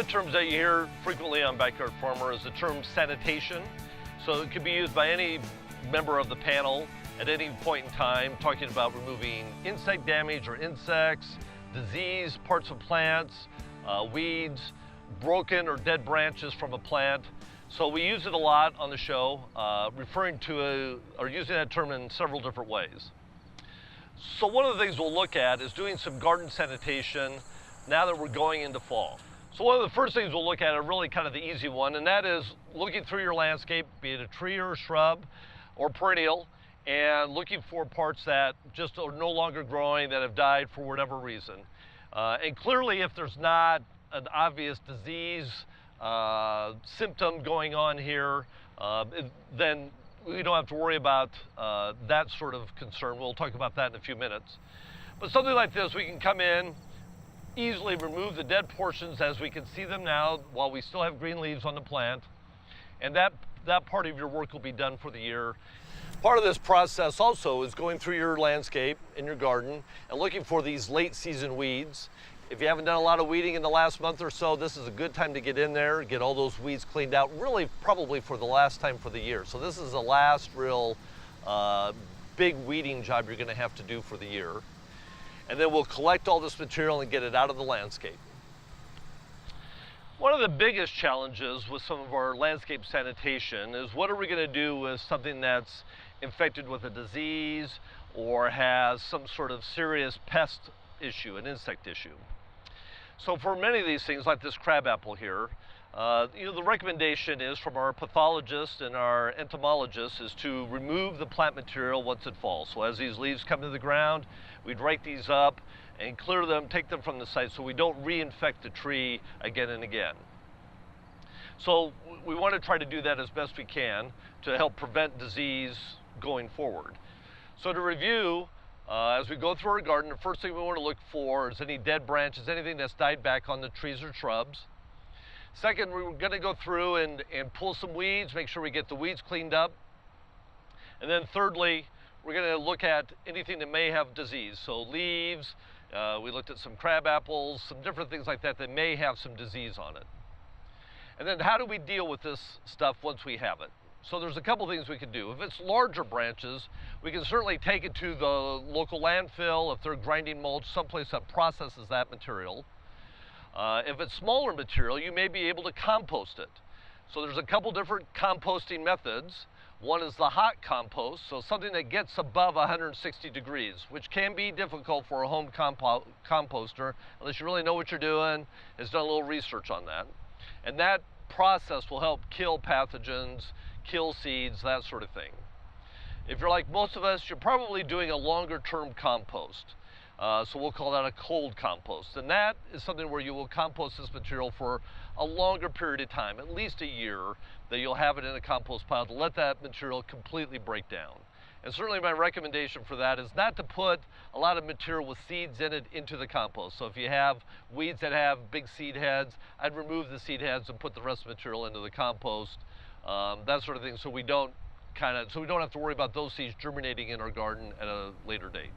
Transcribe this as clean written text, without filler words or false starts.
of the terms that you hear frequently on Backyard Farmer is the term sanitation. So it could be used by any member of the panel at any point in time, talking about removing insect damage or insects, disease, parts of plants, weeds, broken or dead branches from a plant. So we use it a lot on the show, referring to or using that term in several different ways. So one of the things we'll look at is doing some garden sanitation now that we're going into fall. So one of the first things we'll look at are really kind of the easy one, and that is looking through your landscape, be it a tree or a shrub or perennial, and looking for parts that just are no longer growing, that have died for whatever reason. And clearly, if there's not an obvious disease symptom going on here, then we don't have to worry about that sort of concern. We'll talk about that in a few minutes. But something like this, we can come in, easily remove the dead portions as we can see them now while we still have green leaves on the plant, and that part of your work will be done for the year. Part of this process also is going through your landscape in your garden and looking for these late season weeds. If you haven't done a lot of weeding in the last month or so, this is a good time to get in there, get all those weeds cleaned out, really probably for the last time for the year. So this is the last real big weeding job you're gonna have to do for the year. And then we'll collect all this material and get it out of the landscape. One of the biggest challenges with some of our landscape sanitation is what are we gonna do with something that's infected with a disease or has some sort of serious pest issue, an insect issue. So for many of these things, like this crabapple here, the recommendation is from our pathologists and our entomologists is to remove the plant material once it falls. So as these leaves come to the ground, we'd rake these up and clear them, take them from the site so we don't reinfect the tree again and again. So we want to try to do that as best we can to help prevent disease going forward. So to review, as we go through our garden, the first thing we want to look for is any dead branches, anything that's died back on the trees or shrubs. Second, we're going to go through and pull some weeds, make sure we get the weeds cleaned up. And then thirdly, we're going to look at anything that may have disease. So leaves, we looked at some crab apples, some different things like that that may have some disease on it. And then how do we deal with this stuff once we have it? So there's a couple things we can do. If it's larger branches, we can certainly take it to the local landfill if they're grinding mulch, someplace that processes that material. If it's smaller material, you may be able to compost it. So there's a couple different composting methods. One is the hot compost, so something that gets above 160 degrees, which can be difficult for a home composter unless you really know what you're doing, has done a little research on that. And that process will help kill pathogens, kill seeds, that sort of thing. If you're like most of us, you're probably doing a longer term compost. So we'll call that a cold compost. And that is something where you will compost this material for a longer period of time, at least a year, that you'll have it in a compost pile to let that material completely break down. And certainly my recommendation for that is not to put a lot of material with seeds in it into the compost. So if you have weeds that have big seed heads, I'd remove the seed heads and put the rest of the material into the compost, that sort of thing, so we don't have to worry about those seeds germinating in our garden at a later date.